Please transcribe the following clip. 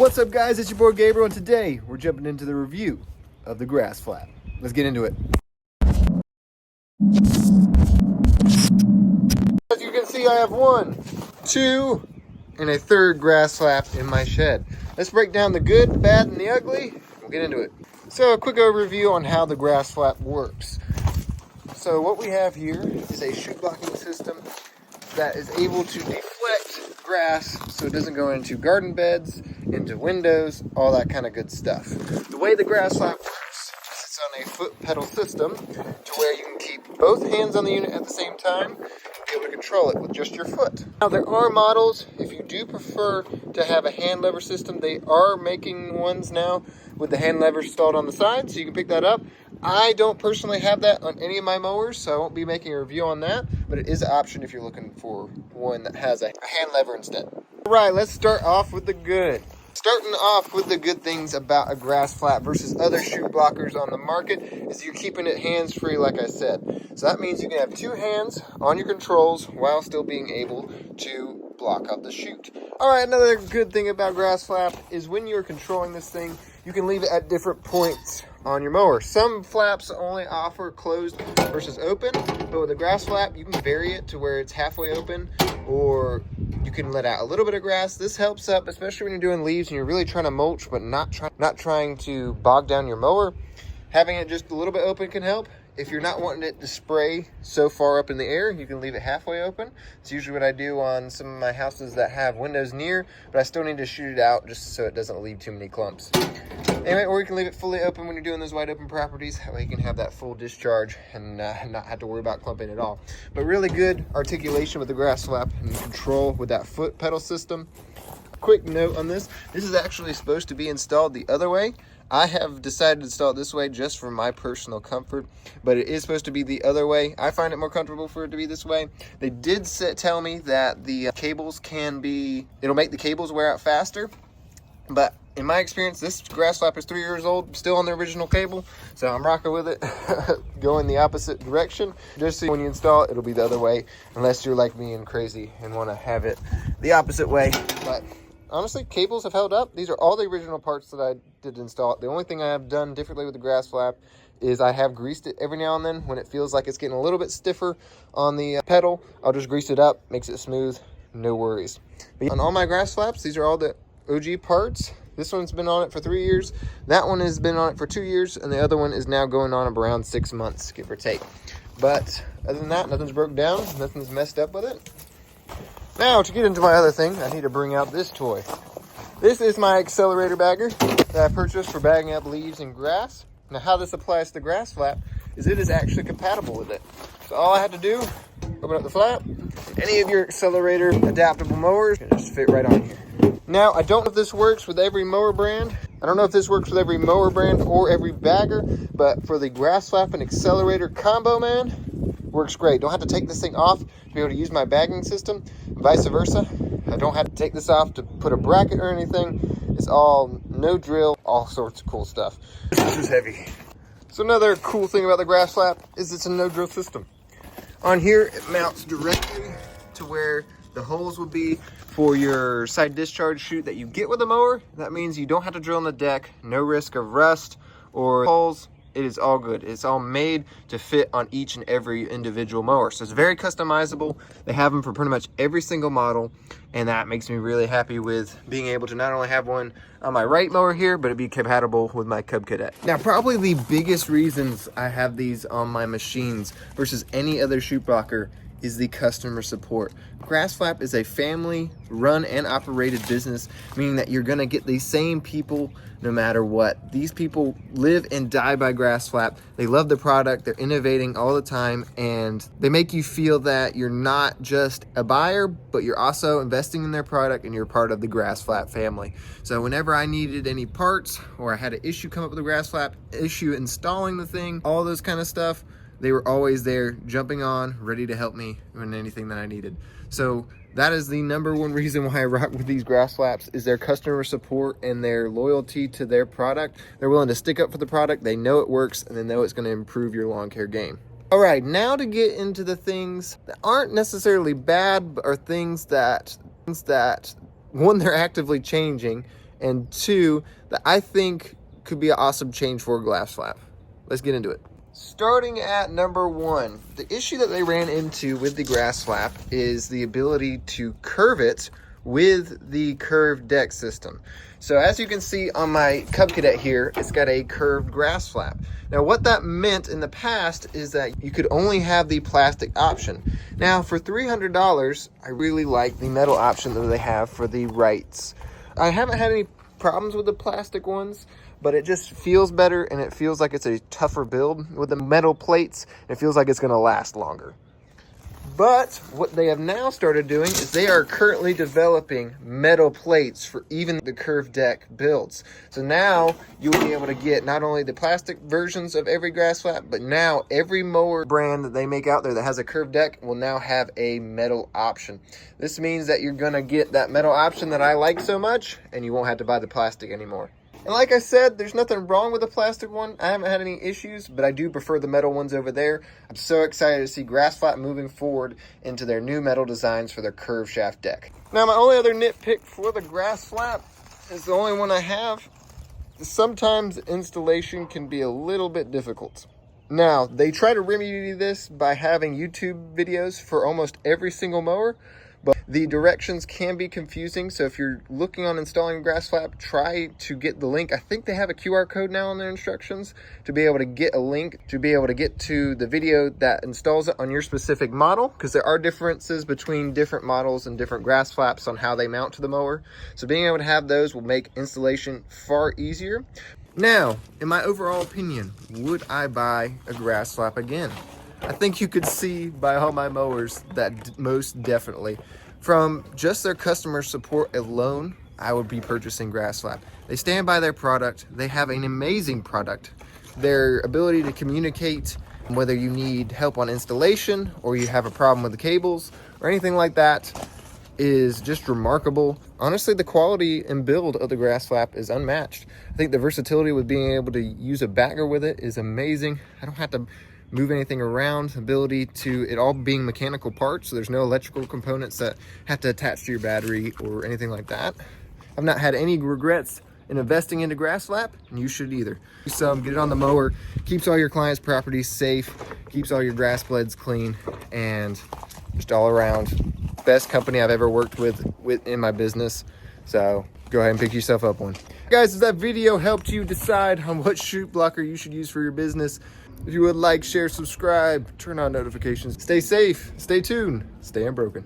What's up, guys? It's your boy Gabriel, and today we're jumping into the review of the grass flap. Let's get into it. As you can see, I have 1, 2, and a third grass flap in my shed. Let's break down the good, the bad, and the ugly. We'll get into it. So a quick overview on how the grass flap works. So what we have here is a chute blocking system that is able to deflect grass so it doesn't go into garden beds, into windows, all that kind of good stuff. The way the grass flap works is it's on a foot pedal system to where you can keep both hands on the unit at the same time and be able to control it with just your foot. Now there are models, if you do prefer to have a hand lever system, they are making ones now with the hand lever installed on the side, so you can pick that up. I don't personally have that on any of my mowers, so I won't be making a review on that, but it is an option if you're looking for one that has a hand lever instead. All right, let's start off with the good. Starting off with the good things about a grass flap versus other chute blockers on the market is you're keeping it hands-free, like I said. So that means you can have 2 hands on your controls while still being able to block out the chute. All right, another good thing about grass flap is when you're controlling this thing, you can leave it at different points on your mower. Some flaps only offer closed versus open, but with a grass flap, you can vary it to where it's halfway open, or you can let out a little bit of grass. This helps up, especially when you're doing leaves and you're really trying to mulch, but not trying to bog down your mower. Having it just a little bit open can help. If you're not wanting it to spray so far up in the air, you can leave it halfway open. It's usually what I do on some of my houses that have windows near, but I still need to shoot it out just so it doesn't leave too many clumps. Anyway, or you can leave it fully open when you're doing those wide open properties. That way you can have that full discharge and not have to worry about clumping at all. But really good articulation with the grass flap and control with that foot pedal system. Quick note on this is actually supposed to be installed the other way. I have decided to install it this way just for my personal comfort, but it is supposed to be the other way. I find it more comfortable for it to be this way. They did tell me that the cables it'll make the cables wear out faster, but in my experience, this grass flap is 3 years old, still on the original cable, so I'm rocking with it, going the opposite direction. Just so when you install it, it'll be the other way, unless you're like me and crazy and want to have it the opposite way. But honestly, cables have held up. These are all the original parts that I did install. The only thing I have done differently with the grass flap is I have greased it every now and then when it feels like it's getting a little bit stiffer on the pedal. I'll just grease it up, makes it smooth, no worries. But on all my grass flaps, these are all the OG parts. This one's been on it for 3 years. That one has been on it for 2 years, and the other one is now going on around 6 months, give or take. But other than that, nothing's broke down, nothing's messed up with it. Now, to get into my other thing, I need to bring out this toy. This is my accelerator bagger that I purchased for bagging up leaves and grass. Now, how this applies to the grass flap is it is actually compatible with it. So all I have to do, open up the flap. Any of your accelerator adaptable mowers can just fit right on here. Now, I don't know if this works with every mower brand. I don't know if this works with every mower brand or every bagger, but for the grass flap and accelerator combo, man, works great. Don't have to take this thing off to be able to use my bagging system, vice versa. I don't have to take this off to put a bracket or anything. It's all no drill, all sorts of cool stuff. This is heavy. So another cool thing about the grass flap is it's a no drill system. On here, it mounts directly to where the holes will be for your side discharge chute that you get with a mower. That means you don't have to drill in the deck, no risk of rust or holes. It is all good. It's all made to fit on each and every individual mower. So it's very customizable. They have them for pretty much every single model, and that makes me really happy with being able to not only have one on my right mower here, but it be compatible with my Cub Cadet. Now, probably the biggest reasons I have these on my machines versus any other chute blocker is the customer support. Grass Flap is a family run and operated business, meaning that you're gonna get these same people no matter what. These people live and die by Grass Flap. They love the product, they're innovating all the time, and they make you feel that you're not just a buyer, but you're also investing in their product and you're part of the Grass Flap family. So whenever I needed any parts or I had an issue come up with the Grass Flap, issue installing the thing, all those kind of stuff, they were always there, jumping on, ready to help me in anything that I needed. So that is the #1 reason why I rock with these grass flaps, is their customer support and their loyalty to their product. They're willing to stick up for the product. They know it works, and they know it's going to improve your lawn care game. All right, now to get into the things that aren't necessarily bad, but are things that one, they're actively changing, and two that I think could be an awesome change for a glass flap. Let's get into it. Starting at number one, the issue that they ran into with the grass flap is the ability to curve it with the curved deck system. So as you can see on my Cub Cadet here, it's got a curved grass flap. Now what that meant in the past is that you could only have the plastic option. Now for $300, I really like the metal option that they have for the Wrights. I haven't had any problems with the plastic ones, but it just feels better and it feels like it's a tougher build with the metal plates. It feels like it's gonna last longer. But what they have now started doing is they are currently developing metal plates for even the curved deck builds. So now you'll be able to get not only the plastic versions of every grass flap, but now every mower brand that they make out there that has a curved deck will now have a metal option. This means that you're gonna get that metal option that I like so much, and you won't have to buy the plastic anymore. And like I said, there's nothing wrong with the plastic one. I haven't had any issues, but I do prefer the metal ones over there. I'm so excited to see grass flap moving forward into their new metal designs for their curved shaft deck. Now, my only other nitpick for the grass flap is the only one I have. Sometimes installation can be a little bit difficult. Now, they try to remedy this by having YouTube videos for almost every single mower, but the directions can be confusing. So if you're looking on installing a grass flap, try to get the link. I think they have a QR code now on their instructions to be able to get a link to be able to get to the video that installs it on your specific model, because there are differences between different models and different grass flaps on how they mount to the mower. So being able to have those will make installation far easier. Now, in my overall opinion, would I buy a grass flap again? I think you could see by all my mowers that most definitely. From just their customer support alone, I would be purchasing grass flap. They stand by their product. They have an amazing product. Their ability to communicate, whether you need help on installation or you have a problem with the cables or anything like that, is just remarkable. Honestly, the quality and build of the grass flap is unmatched. I think the versatility with being able to use a bagger with it is amazing. I don't have to move anything around, ability to it all being mechanical parts, so there's no electrical components that have to attach to your battery or anything like that. I've not had any regrets in investing into grass flap, and you should either. Get it on the mower, keeps all your clients' properties safe, keeps all your grass blades clean, and just all around best company I've ever worked with in my business. So go ahead and pick yourself up one. Guys, if that video helped you decide on what chute blocker you should use for your business, if you would like, share, subscribe, turn on notifications. Stay safe, stay tuned, stay unbroken.